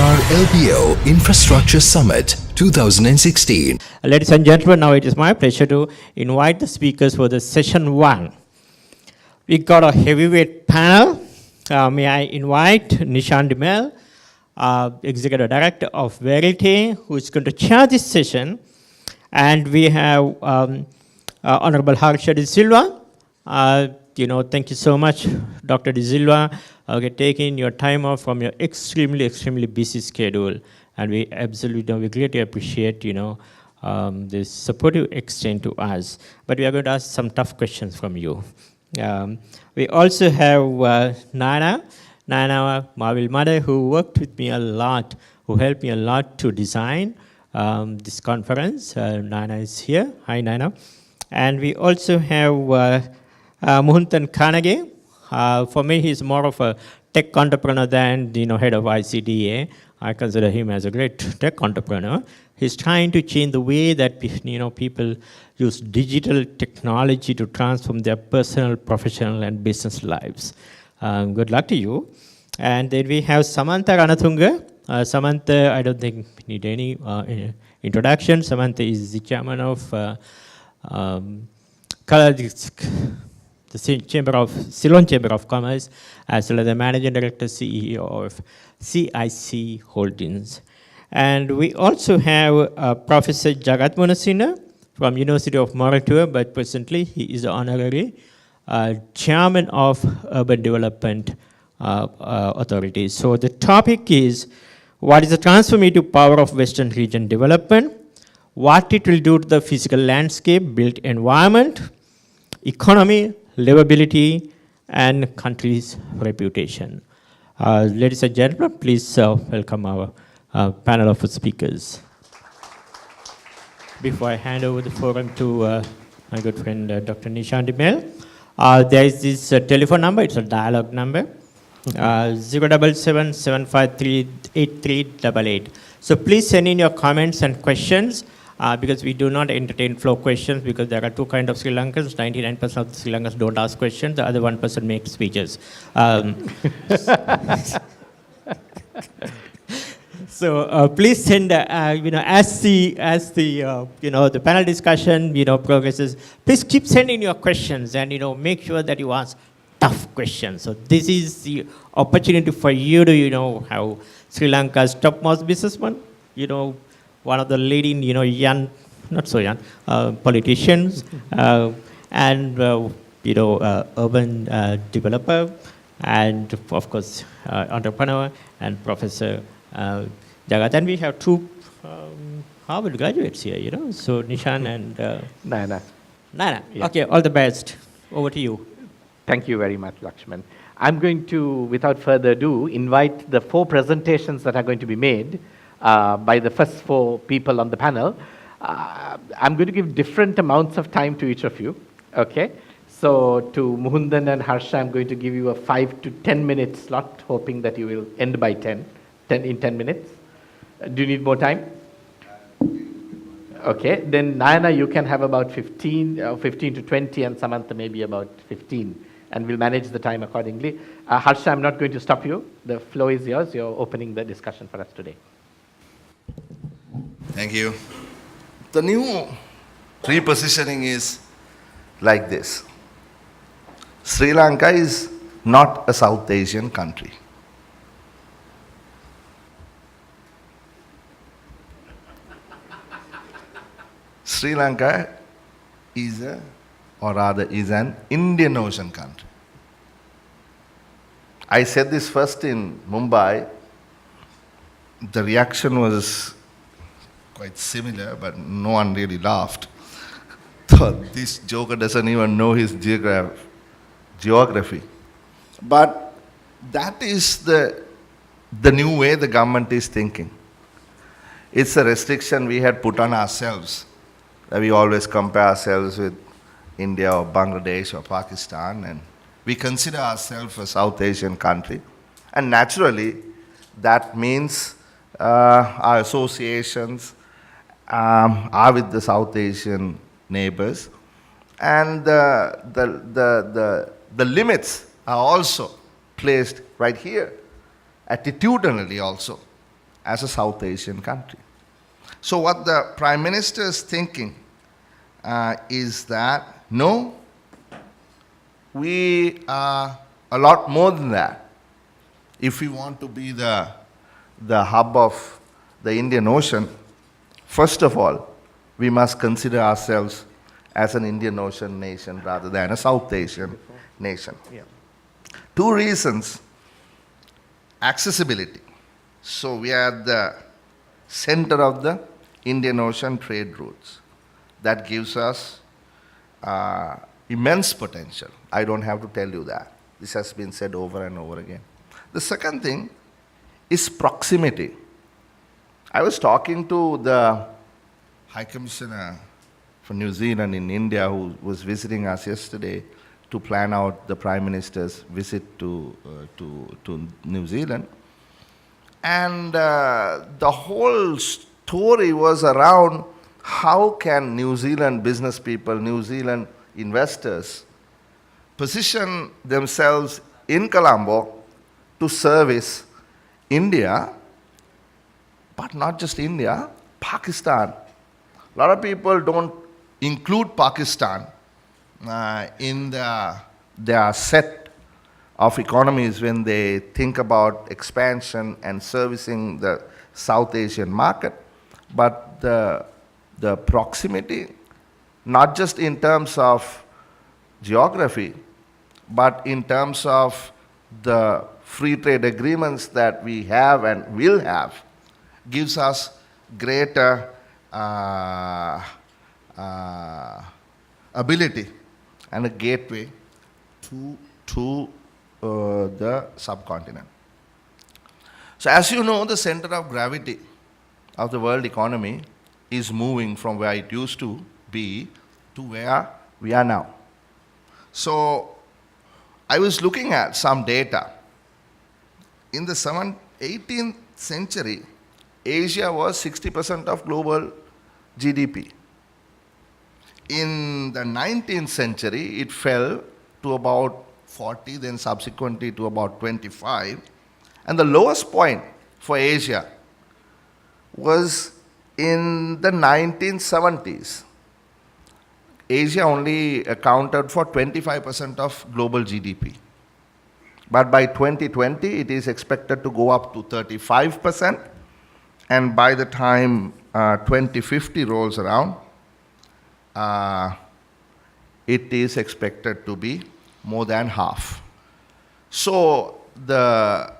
LBR LBO Infrastructure Summit 2016. Ladies and gentlemen, now it is my pleasure to invite the speakers for the session 1. We got a heavyweight panel. May I invite Nishan Dimel, Executive Director of Verity, who is going to chair this session. And we have Honorable Harsha de Silva. Thank you so much, Dr. de Silva, taking your time off from your extremely busy schedule. And we we greatly appreciate, this supportive exchange to us. But we are going to ask some tough questions from you. We also have Nana Marvel Mother, who worked with me a lot, who helped me a lot to design this conference. Nana is here. Hi, Nana. And we also have Muhuntan Kanage. For me, he's more of a tech entrepreneur than head of ICDA. I consider him as a great tech entrepreneur. He's trying to change the way that people use digital technology to transform their personal, professional, and business lives. Good luck to you. And then we have Samantha Ranathunga. Samantha, I don't think we need any introduction. Samantha is the chairman of the Ceylon Chamber of Commerce, as well as the Managing Director, CEO of CIC Holdings. And we also have Professor Jagat Munasina from University of Moratuwa, but presently he is the honorary Chairman of Urban Development Authority. So the topic is, what is the transformative power of Western region development? What it will do to the physical landscape, built environment, economy, livability, and country's reputation. Ladies and gentlemen, please welcome our panel of speakers. Before I hand over the forum to my good friend Dr. Nishan Dimel, there is this telephone number. It's a dialogue number, 077-753-8388. So please send in your comments and questions. Because we do not entertain flow questions, because there are two kinds of Sri Lankans. 99% of the Sri Lankans don't ask questions. The other 1% makes speeches. So please send, as the panel discussion, progresses, please keep sending your questions and, make sure that you ask tough questions. So this is the opportunity for you to, how Sri Lanka's topmost businessman, one of the leading, young, not so young, politicians, and, urban developer, and, of course, entrepreneur, and Professor Jagat. And we have two Harvard graduates here, so Nishan and Nana. Yeah. Okay, all the best. Over to you. Thank you very much, Lakshman. I'm going to, without further ado, invite the 4 presentations that are going to be made by the first 4 people on the panel. I'm going to give different amounts of time to each of you, okay? So to Muhundan and Harsha, I'm going to give you a 5 to 10 minute slot, hoping that you will end by 10 minutes. Do you need more time? Okay, then Nayana, you can have about 15 to 20, and Samantha maybe about 15, and we'll manage the time accordingly. Harsha, I'm not going to stop you. The floor is yours. You're opening the discussion for us today. Thank you. The new repositioning is like this. Sri Lanka is not a South Asian country. Sri Lanka is an Indian Ocean country. I said this first in Mumbai. The reaction was quite similar, but no one really laughed. So this joker doesn't even know his geography. But that is the new way the government is thinking. It's a restriction we had put on ourselves. We always compare ourselves with India or Bangladesh or Pakistan, and we consider ourselves a South Asian country. And naturally, that means our associations are with the South Asian neighbors, and the limits are also placed right here, attitudinally also. as a South Asian country. So what the Prime Minister is thinking is that, no, we are a lot more than that. If we want to be the hub of the Indian Ocean, first of all, we must consider ourselves as an Indian Ocean nation rather than a South Asian nation. Yeah. Two reasons. Accessibility. So we are at the center of the Indian Ocean trade routes. That gives us immense potential. I don't have to tell you that. This has been said over and over again. The second thing is proximity. I was talking to the High Commissioner for New Zealand in India who was visiting us yesterday to plan out the Prime Minister's visit to New Zealand. And the whole story was around how can New Zealand business people, New Zealand investors position themselves in Colombo to service India, but not just India, Pakistan. A lot of people don't include Pakistan in their set of economies when they think about expansion and servicing the South Asian market. But the proximity, not just in terms of geography, but in terms of the free trade agreements that we have and will have, gives us greater ability and a gateway to the subcontinent. So as you know, the center of gravity of the world economy is moving from where it used to be to where we are now. So I was looking at some data. In the 18th century, Asia was 60% of global GDP. In the 19th century, it fell to about 40, then subsequently to about 25. And the lowest point for Asia was in the 1970s. Asia only accounted for 25% of global GDP. But by 2020, it is expected to go up to 35%. And by the time 2050 rolls around, it is expected to be more than half. So the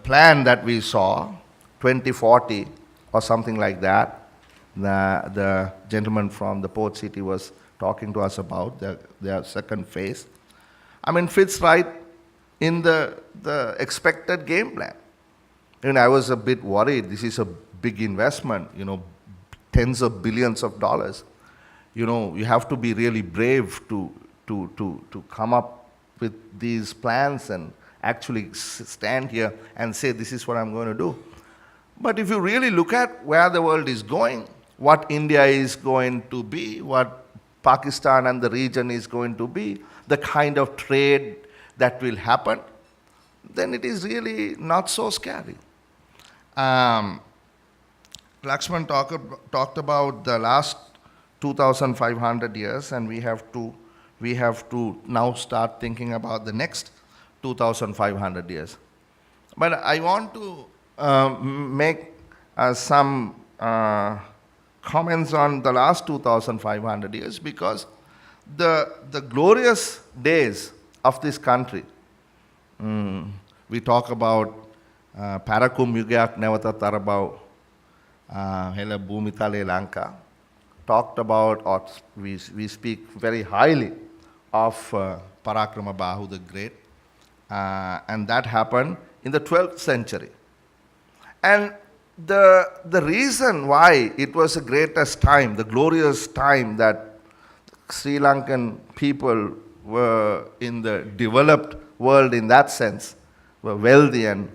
plan that we saw, 2040 or something like that, the gentleman from the port city was talking to us about their second phase, I mean, fits right in the expected game plan. And I was a bit worried. This is a big investment, tens of billions of dollars. You have to be really brave to come up with these plans and actually stand here and say, this is what I'm going to do. But if you really look at where the world is going, what India is going to be, what Pakistan and the region is going to be, the kind of trade that will happen, then it is really not so scary. Lakshman talked about the last 2,500 years, and we have to now start thinking about the next 2,500 years. But I want to make some comments on the last 2,500 years, because the glorious days of this country, we talk about Parakum Yugayak Nevata Tarabau, Hela Bhumitale Lanka, talked about, or we speak very highly of Parakrama Bahu the Great, and that happened in the 12th century. And the reason why it was the greatest time, the glorious time that Sri Lankan people were in the developed world in that sense, were wealthy and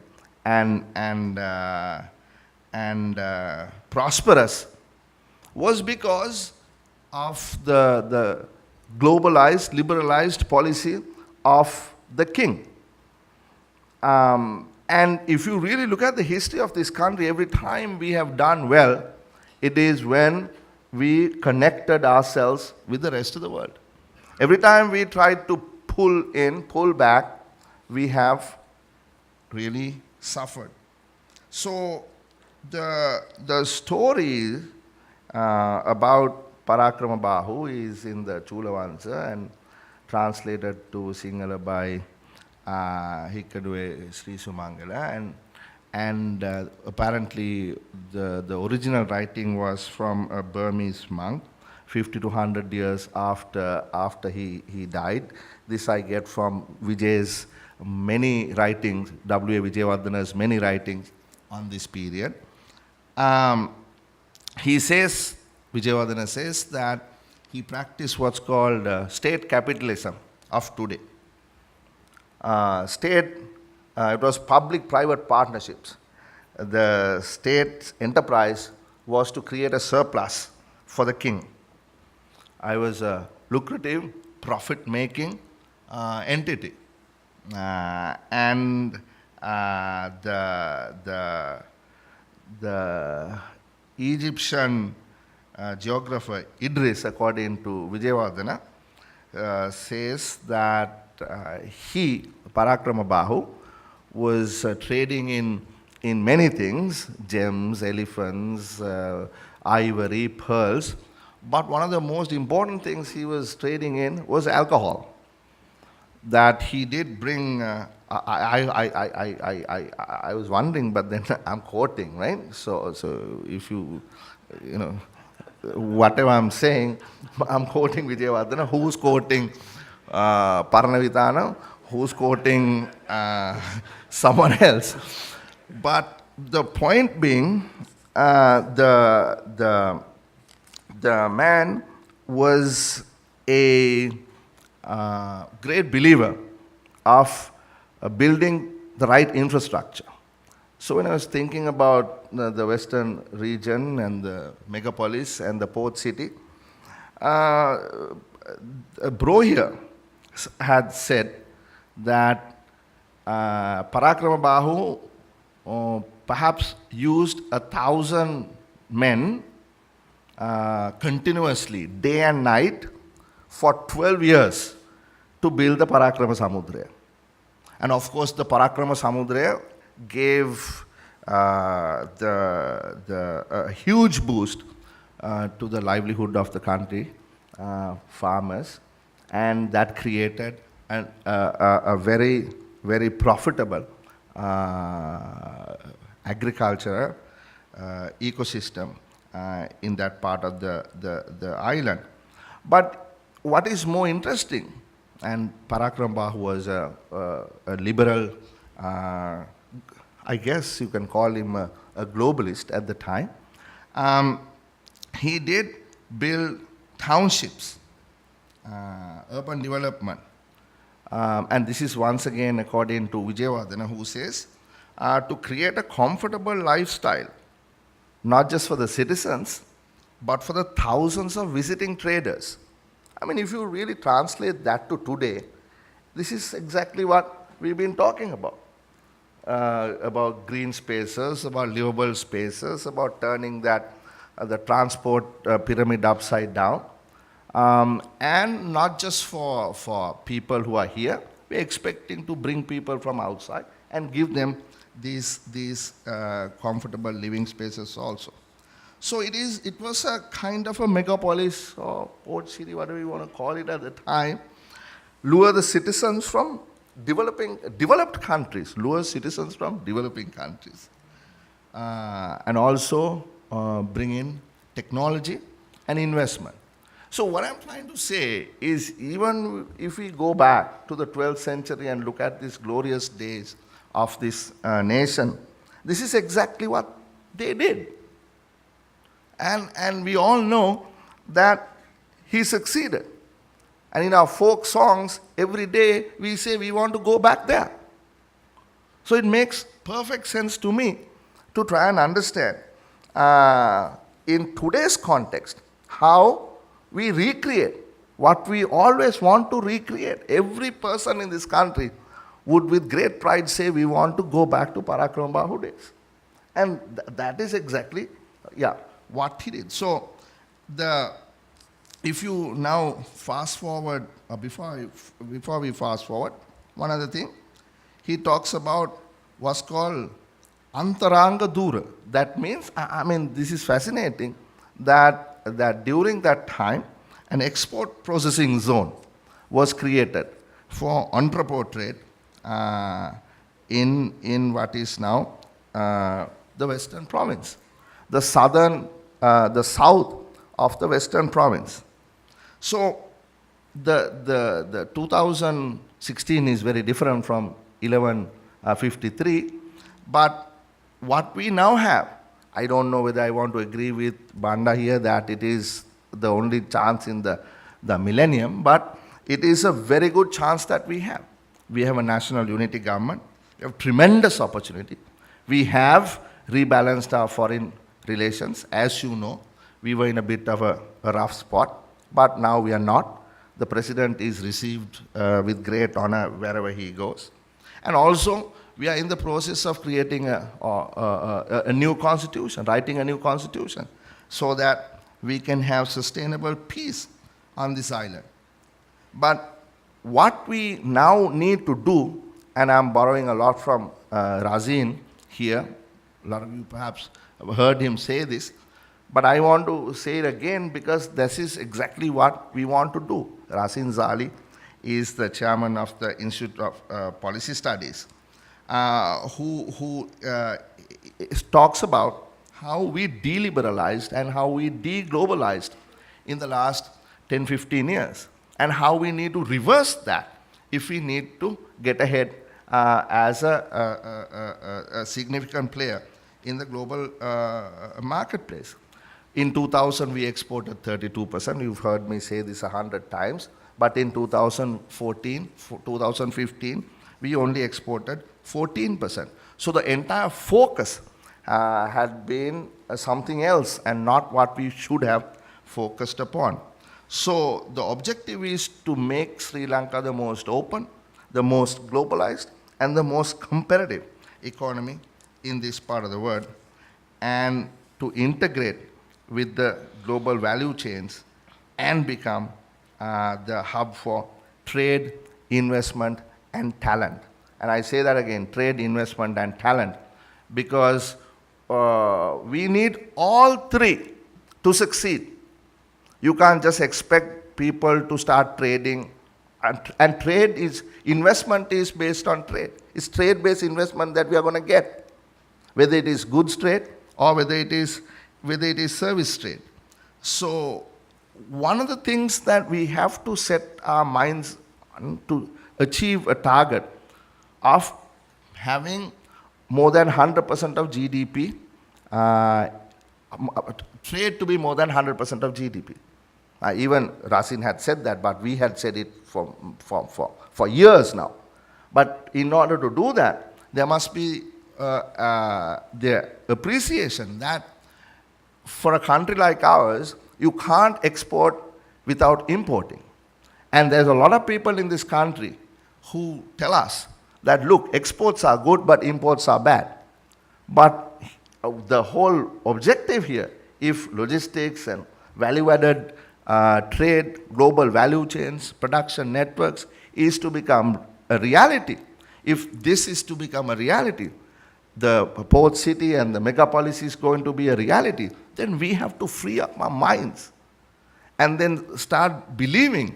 prosperous, was because of the globalized, liberalized policy of the king. And if you really look at the history of this country, every time we have done well, it is when we connected ourselves with the rest of the world. Every time we tried to pull back, we have really suffered. So the story about Parakrama Bahu is in the Chulavansa and translated to Sinhala by Hikkaduwe Sri Sumangala, and apparently the original writing was from a Burmese monk 50 to 100 years after he died. This I get from Vijay's many writings, W.A. Vijayawardhana's many writings on this period. He says, Vijayawardhana says that he practiced what's called state capitalism of today. It was public-private partnerships. The state enterprise was to create a surplus for the king. I was a lucrative, profit-making entity. And the Egyptian geographer Idris, according to Vijayawardhana, says that Parakrama Bahu, was trading in many things, gems, elephants, ivory, pearls, but one of the most important things he was trading in was alcohol. That he did bring, I was wondering, but then I'm quoting, right? So if you know, whatever I'm saying, I'm quoting Vijayawardhana, who's quoting Paranavitana, who's quoting someone else. But the point being, the man was a great believer of building the right infrastructure. So when I was thinking about the western region and the megapolis and the port city, a bro here had said that Parakrama Bahu perhaps used 1,000 men continuously, day and night, for 12 years to build the Parakrama Samudra. And of course, the Parakrama Samudra gave a huge boost to the livelihood of the country, farmers, and that created a very, very profitable agricultural ecosystem in that part of the island. But what is more interesting, and Parakrama Bahu was a liberal, I guess you can call him a globalist at the time. He did build townships, urban development. And this is once again according to Vijayawardhana, who says, to create a comfortable lifestyle, not just for the citizens, but for the thousands of visiting traders. I mean, if you really translate that to today, this is exactly what we've been talking about green spaces, about livable spaces, about turning that the transport pyramid upside down. And not just for people who are here, we're expecting to bring people from outside and give them these comfortable living spaces also. So it was a kind of a megapolis or port city, whatever you want to call it at the time, lure the citizens from developed countries, lure citizens from developing countries. And also bring in technology and investment. So what I'm trying to say is, even if we go back to the 12th century and look at these glorious days of this nation, this is exactly what they did. And we all know that he succeeded. And in our folk songs, every day we say we want to go back there. So it makes perfect sense to me to try and understand in today's context how we recreate what we always want to recreate. Every person in this country would with great pride say, we want to go back to Parakram Bahu days. And that is exactly, what he did. So, if you now fast forward, before we fast forward, one other thing, he talks about what's called Antaranga Dura. That means, this is fascinating, that during that time, an export processing zone was created for entrepot trade in what is now the Western Province, the south of the Western Province. So the 2016 is very different from 1153, but what we now have, I don't know whether I want to agree with Banda here that it is the only chance in the millennium, but it is a very good chance that we have. We have a national unity government. We have tremendous opportunity. We have rebalanced our foreign relations. As you know, we were in a bit of a rough spot, but now we are not. The president is received with great honor wherever he goes. And also, we are in the process of creating a new constitution, writing a new constitution, so that we can have sustainable peace on this island. But what we now need to do, and I'm borrowing a lot from Razin here, a lot of you perhaps have heard him say this, but I want to say it again because this is exactly what we want to do. Razin Zali is the chairman of the Institute of Policy Studies, who talks about how we deliberalized and how we deglobalized in the last 10, 15 years, and how we need to reverse that if we need to get ahead as a significant player in the global marketplace. In 2000, we exported 32%. You've heard me say this 100 times. But in 2015, we only exported 14%. So the entire focus had been something else and not what we should have focused upon. So the objective is to make Sri Lanka the most open, the most globalized, and the most competitive economy in this part of the world, and to integrate with the global value chains and become the hub for trade, investment, and talent. And I say that again, trade, investment, and talent, because we need all three to succeed. You can't just expect people to start trading. And trade is, investment is based on trade. It's trade-based investment that we are going to get, whether it is goods trade or whether it is service trade. So one of the things that we have to set our minds on to achieve a target of having more than 100% of GDP, trade to be more than 100% of GDP. Even Rasin had said that, but we had said it for years now. But in order to do that, there must be the appreciation that for a country like ours, you can't export without importing. And there's a lot of people in this country who tell us that, look, exports are good, but imports are bad. But the whole objective here, if logistics and value-added trade, global value chains, production networks is to become a reality, if this is to become a reality, the port city and the megapolis is going to be a reality, then we have to free up our minds and then start believing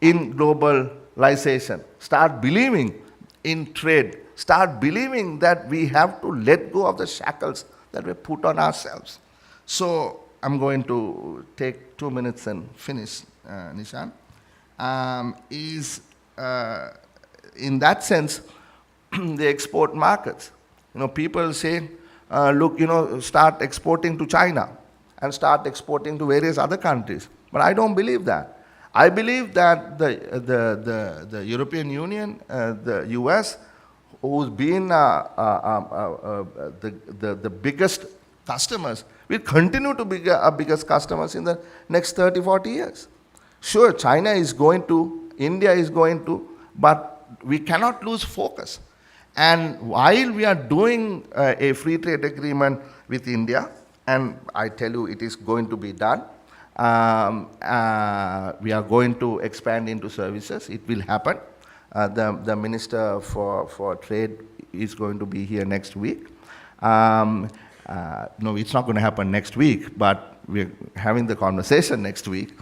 in globalization, start believing in trade, start believing that we have to let go of the shackles that we put on ourselves. So I'm going to take 2 minutes and finish, Nishan. In that sense, the export markets. People say, look, start exporting to China and start exporting to various other countries. But I don't believe that. I believe that the European Union, the US, who's been the biggest customers, will continue to be our biggest customers in the next 30, 40 years. Sure, China is going to, India is going to, but we cannot lose focus. And while we are doing a free trade agreement with India, and I tell you it is going to be done, we are going to expand into services. It will happen. The Minister for Trade is going to be here next week. No, it's not going to happen next week, but we're having the conversation next week.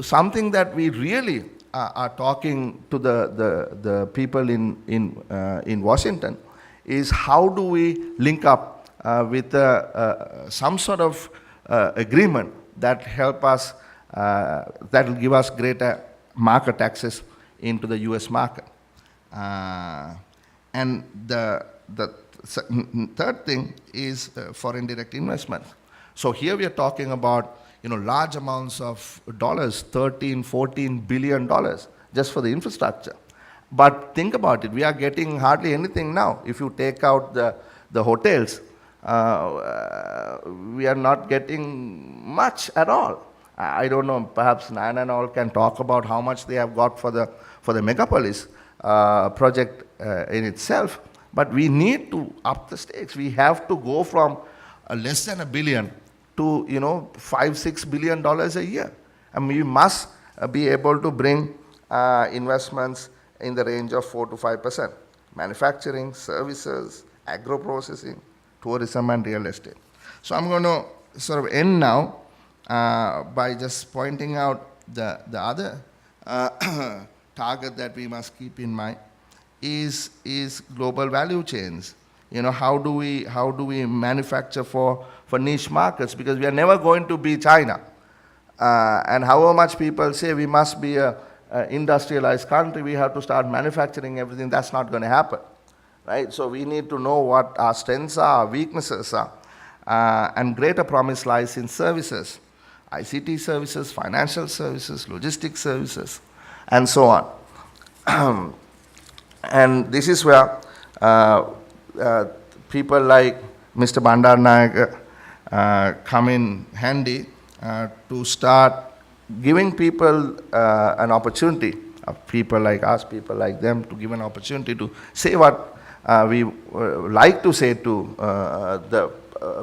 Something that we really are talking to the people in Washington is how do we link up with some sort of agreement that help us, that will give us greater market access into the US market. And the third thing is foreign direct investment. So here we are talking about large amounts of dollars, $13-14 billion just for the infrastructure. But think about it, we are getting hardly anything now. If you take out the hotels, we are not getting much at all. I don't know, perhaps Nan and all can talk about how much they have got for the megapolis project in itself. But we need to up the stakes. We have to go from less than $1 billion to $5-6 billion a year. And we must be able to bring investments in the range of 4 to 5%. Manufacturing, services, agro-processing, tourism and real estate. So I'm going to sort of end now by just pointing out the other target that we must keep in mind is global value chains. How do we manufacture for niche markets? Because we are never going to be China. And however much people say we must be a industrialized country, we have to start manufacturing everything. That's not going to happen, right? So we need to know what our strengths are, our weaknesses are, and greater promise lies in services, ICT services, financial services, logistics services, and so on. And this is where people like Mr. Bandaranaike come in handy to start giving people an opportunity, people like us, people like them, to give an opportunity to say what we like to say to the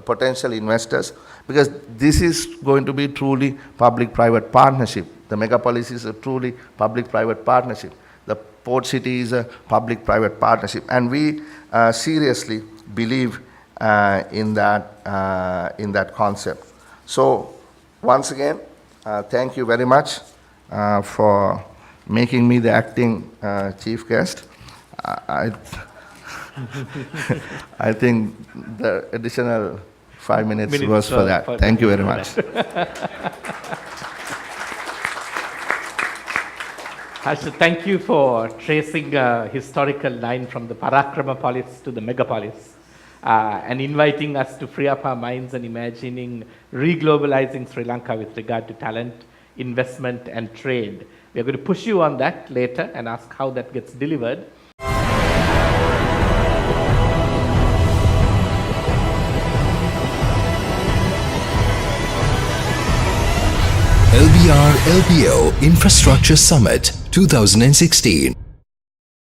potential investors, because this is going to be truly public-private partnership. The megapolis is a truly public-private partnership. The port city is a public-private partnership, and we seriously believe in that concept. So once again, thank you very much for making me the acting chief guest. I think the additional 5 minutes was for that. Thank you very much. Harsha, thank you for tracing a historical line from the Parakramapolis to the megapolis, and inviting us to free up our minds and imagining reglobalizing Sri Lanka with regard to talent, investment, and trade. We are going to push you on that later and ask how that gets delivered. LBR LBO Infrastructure Summit 2016.